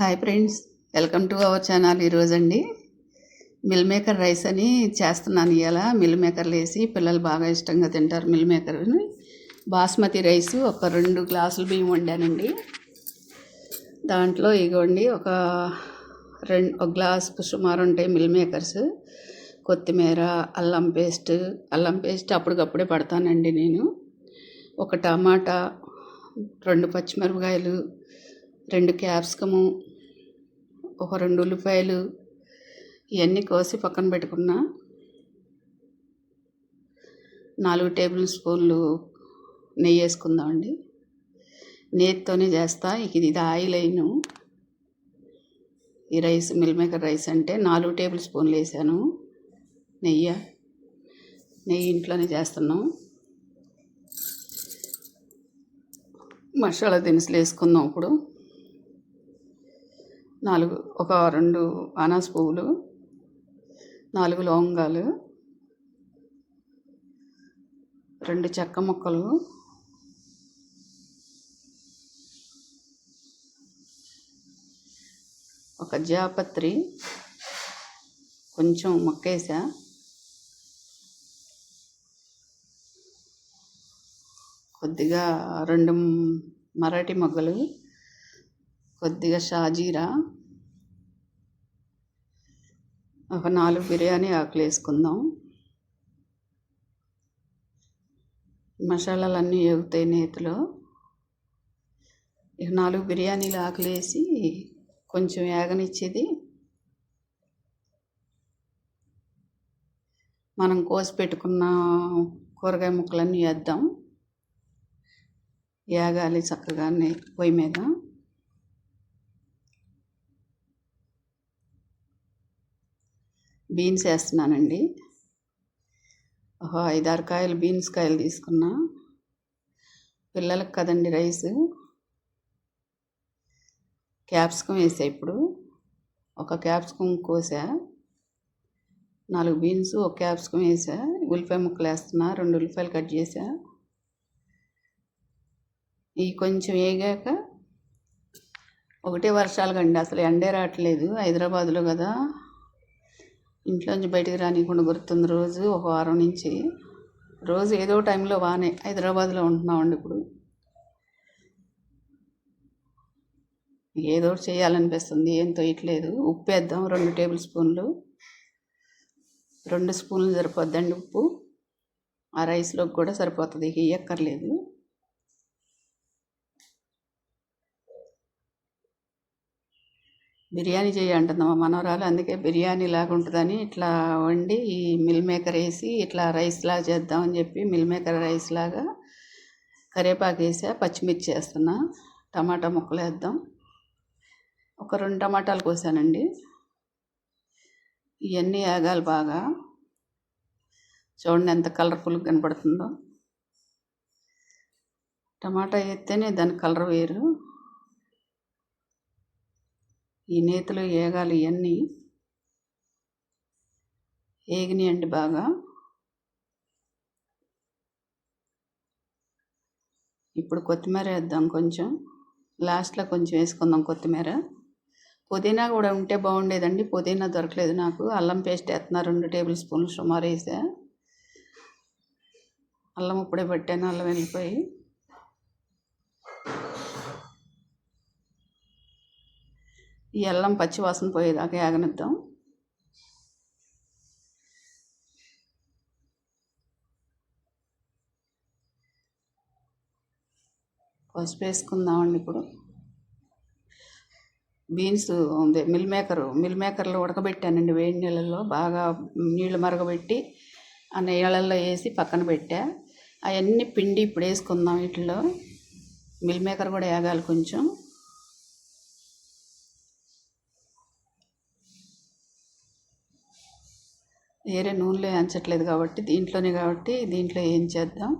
Hi friends, welcome to our channel. ఈరోజండి meal maker rice అని చేస్తున్నాను. ఇలా మిల్ మేకర్లు వేసి పిల్లలు బాగా ఇష్టంగా తింటారు. మిల్ మేకర్ని బాస్మతి రైస్ ఒక 2 గ్లాసులు బియ్యం వండానండి. దాంట్లో ఇగోండి ఒక గ్లాసు సుమారు ఉంటాయి మిల్ మేకర్స్, కొత్తిమీర, అల్లం పేస్ట్ అప్పటికప్పుడే పడతానండి నేను. ఒక టమాటా, 2 పచ్చిమిరపకాయలు, 2 క్యాప్సికము, ఒక 2 ఉల్లిపాయలు ఇవన్నీ కోసి పక్కన పెట్టుకున్నా. 4 టేబుల్ స్పూన్లు నెయ్యి వేసుకుందామండి. నెయ్యితోనే చేస్తా. ఇది ఆయిల్ అయిను. ఈ రైస్ మిల్ మేకర్ రైస్ అంటే 4 టేబుల్ స్పూన్లు వేసాను నెయ్యి ఇంట్లోనే చేస్తున్నాం. మసాలా దినుసులు వేసుకుందాం. ఇప్పుడు 2 అనాస పువ్వులు, 4 లవంగాలు, 2 చెక్క ముక్కలు, ఒక జాపత్రి కొంచెం మొక్కేసా, కొద్దిగా 2 మరాఠీ మొగ్గలు, కొద్దిగా షాజీరా, ఒక 4 బిర్యానీ ఆకులు వేసుకుందాం. మసాలాలన్నీ వేగుతాయి నేతిలో. ఇక 4 బిర్యానీలు ఆకులు వేసి కొంచెం వేగనిచ్చేది మనం కోసి పెట్టుకున్న కూరగాయ ముక్కలన్నీ వేద్దాం. వేగాలి చక్కగా పొయ్యి మీద. బీన్స్ వేస్తున్నానండి. 5-6 కాయలు బీన్స్ కాయలు తీసుకున్నా. పిల్లలకు కదండి రైస్. క్యాప్సికం వేసా. ఇప్పుడు ఒక క్యాప్సికం కోసా, 4 బీన్స్, ఒక క్యాప్సికం వేసా. ఉల్లిపాయ ముక్కలు వేస్తున్నా, 2 ఉల్లిపాయలు కట్ చేసా. ఇవి కొంచెం వేగాక, ఒకటే వర్షాలు కండి, అసలు ఎండే రావట్లేదు హైదరాబాద్లో కదా. ఇంట్లోంచి బయటికి రానికుండా గుర్తుంది. రోజు ఒక వారం నుంచి రోజు ఏదో టైంలో వానే. హైదరాబాద్లో ఉంటున్నామండి. ఇప్పుడు ఏదో చేయాలనిపిస్తుంది, ఏం తోయట్లేదు. ఉప్పు వేద్దాం. 2 టేబుల్ స్పూన్లు, 2 స్పూన్లు సరిపోద్దండి ఉప్పు. ఆ రైస్లోకి కూడా సరిపోతుంది, వేయక్కర్లేదు. బిర్యానీ చేయంటుందా మా మనవరాలు, అందుకే బిర్యానీ లాగా ఉంటుందని ఇట్లా వండి ఈ మిల్ మేకర్ వేసి ఇట్లా రైస్ లాగా చేద్దామని చెప్పి మిల్ మేకర్ రైస్ లాగా కరివేపాకు వేసా, పచ్చిమిర్చి వేస్తున్నా, టమాటా ముక్కలు వేద్దాం. ఒక 2 టమాటాలు కోసానండి. ఇవన్నీ వేగాలి బాగా. చూడండి ఎంత కలర్ఫుల్గా కనపడుతుందో. టమాటా వేస్తేనే దాని కలర్ వేరు. ఈ నేతిలో వేగాలి. ఇవన్నీ వేగినాయండి బాగా. ఇప్పుడు కొత్తిమీర వేద్దాం. కొంచెం లాస్ట్లో కొంచెం వేసుకుందాం కొత్తిమీర. పుదీనా కూడా ఉంటే బాగుండేదండి, పుదీనా దొరకలేదు నాకు. అల్లం పేస్ట్ వేస్తున్నా, 2 టేబుల్ స్పూన్లు సుమారు వేసా. అల్లం ఇప్పుడే పట్టాను, అల్లం వెళ్ళిపోయి. ఈ అల్లం పచ్చి వాసన పోయేదాకా వేగనిద్దాం. పసుపు వేసుకుందామండి. ఇప్పుడు బీన్స్ మిల్ మేకర్లో ఉడకబెట్టానండి వేడి నీళ్ళల్లో. బాగా నీళ్ళు మరగబెట్టి ఆ నీళ్ళల్లో వేసి పక్కన పెట్టా. అవన్నీ పిండి ఇప్పుడు వేసుకుందాం. వీటిలో మిల్ మేకర్ కూడా వేగాలి కొంచెం. వేరే నూనెలో వేయించట్లేదు కాబట్టి, దీంట్లో వేయించేద్దాం.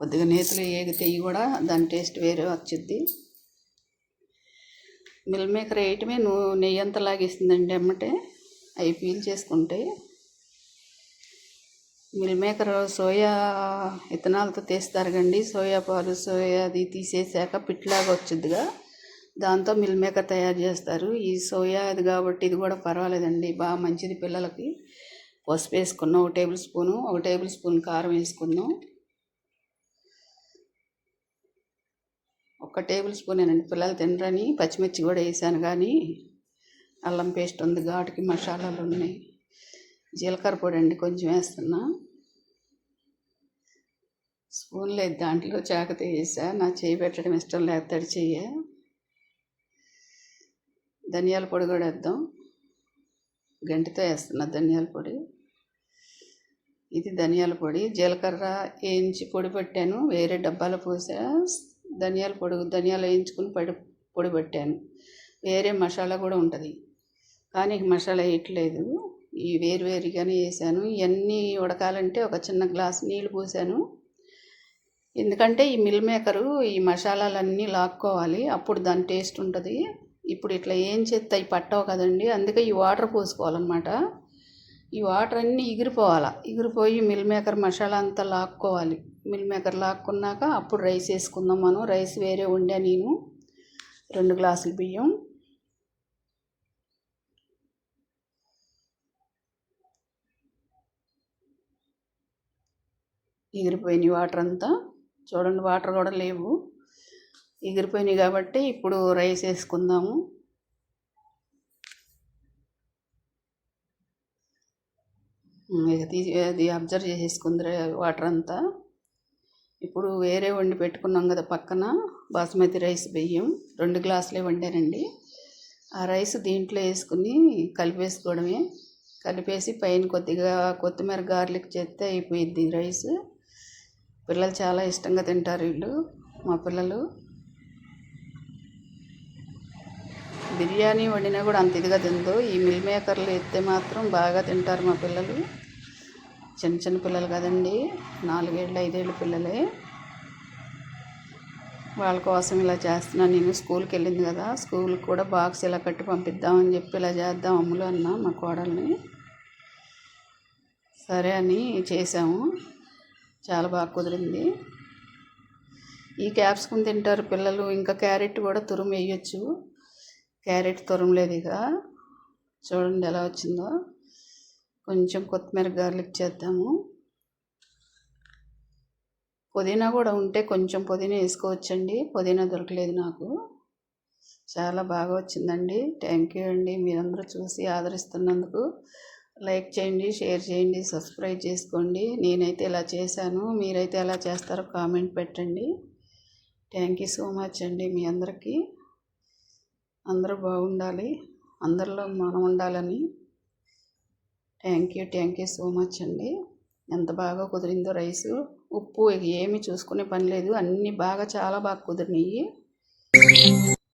కొద్దిగా నేతిలో వేగితే కూడా దాని టేస్ట్ వేరే వచ్చింది. మిల్ మేకర్ వేయటమే నెయ్యి అంతా లాగేస్తుందండి ఎమ్మటే. అవి పీల్ చేసుకుంటే మిల్ మేకర్ సోయా విత్తనాలతో తీస్తారు కండి. సోయా పాలు సోయా అది తీసేసాక పిట్లాగా వచ్చిద్దిగా, దాంతో మిల్ మేకర్ తయారు చేస్తారు. ఈ సోయా అది కాబట్టి ఇది కూడా పర్వాలేదండి, బాగా మంచిది పిల్లలకి. పసుపు వేసుకున్నాం 1 టేబుల్ స్పూను, 1 టేబుల్ స్పూన్ కారం వేసుకుందాం. 1 టేబుల్ స్పూనేనండి, పిల్లలు తినరని పచ్చిమిర్చి కూడా వేసాను. కానీ అల్లం పేస్ట్ ఉంది, ఘాటుకి మసాలాలు ఉన్నాయి. జీలకర్ర పొడి అండి కొంచెం వేస్తున్నా, స్పూన్ లేదు దాంట్లో, చాకుతో వేసా. నా చేయి పెట్టడం ఇష్టం లేదు, తడి చెయ్య. ధనియాల పొడి కూడా వేద్దాం, గంటితో వేస్తున్నా ధనియాల పొడి. ఇది ధనియాల పొడి. జీలకర్ర వేయించి పొడి పెట్టాను, వేరే డబ్బాలో పోసా. ధనియాలు వేయించుకుని పొడి పెట్టాను. వేరే మసాలా కూడా ఉంటుంది, కానీ మసాలా వేయట్లేదు, ఈ వేరుగానే వేసాను. ఇవన్నీ ఉడకాలంటే ఒక చిన్న గ్లాస్ నీళ్ళు పోసాను. ఎందుకంటే ఈ మిల్ మేకరు ఈ మసాలాలన్నీ లాక్కోవాలి, అప్పుడు దాని టేస్ట్ ఉంటుంది. ఇప్పుడు ఇట్లా ఏం చేస్తే అవి పట్టవు కదండి, అందుకే ఈ వాటర్ పోసుకోవాలన్నమాట. ఈ వాటర్ అన్నీ ఎగిరిపోయి మిల్ మేకర్ మసాలా అంతా లాక్కోవాలి. మిల్ మేకర్ లాక్కున్నాక అప్పుడు రైస్ వేసుకుందాం మనం. రైస్ వేరే వండా నేను, 2 గ్లాసులు బియ్యం. ఎగిరిపోయినాయి వాటర్ అంతా, చూడండి వాటర్ కూడా లేవు, ఎగిరిపోయినాయి. కాబట్టి ఇప్పుడు రైస్ వేసుకుందాము. అది అబ్జర్వ్ చేసేసుకుంది వాటర్ అంతా. ఇప్పుడు వేరే వండి పెట్టుకున్నాం కదా పక్కన, బాస్మతి రైస్ బియ్యం 2 గ్లాసులే వండానండి. ఆ రైస్ దీంట్లో వేసుకుని కలిపేసుకోవడమే. కలిపేసి పైన కొద్దిగా కొత్తిమీర గార్లిక్ చేస్తే అయిపోయింది రైస్. పిల్లలు చాలా ఇష్టంగా తింటారు వీళ్ళు, మా పిల్లలు. బిర్యానీ వండినా కూడా అంత ఇదిగా తిందో, ఈ మిల్ మేకర్లు ఎత్తే మాత్రం బాగా తింటారు మా పిల్లలు. చిన్న పిల్లలు కదండి, 4 ఏళ్ళు 5 ఏళ్ళ పిల్లలే. వాళ్ళ కోసం ఇలా చేస్తున్నాను నేను. స్కూల్కి వెళ్ళింది కదా, స్కూల్కి కూడా బాక్స్ ఇలా కట్టి పంపిద్దామని చెప్పి ఇలా చేద్దాం అమ్ములు అన్న మా కోడల్ని. సరే అని చేసాము, చాలా బాగా కుదిరింది. ఈ క్యాప్సికమ్ తింటారు పిల్లలు, ఇంకా క్యారెట్ కూడా తురుము వేయచ్చు. క్యారెట్ తురమలేదు, ఇక చూడండి ఎలా వచ్చిందో. కొంచెం కొత్తిమీర గార్లిక్ చేద్దాము. పుదీనా కూడా ఉంటే కొంచెం పుదీనా వేసుకోవచ్చండి, పుదీనా దొరకలేదు నాకు. చాలా బాగా వచ్చిందండి. థ్యాంక్ యూ అండి, మీరందరూ చూసి ఆదరిస్తున్నందుకు. లైక్ చేయండి, షేర్ చేయండి, సబ్స్క్రైబ్ చేసుకోండి. నేనైతే ఇలా చేశాను, మీరైతే ఎలా చేస్తారో కామెంట్ పెట్టండి. థ్యాంక్ యూ సో మచ్ అండి మీ అందరికీ. అందరూ బాగుండాలి, అందరిలో మనం ఉండాలని. థ్యాంక్ యూ సో మచ్ అండి. ఎంత బాగా కుదిరిందో రైసు. ఉప్పు ఏమీ చూసుకునే పని లేదు, అన్నీ బాగా చాలా బాగా కుదిరినాయి.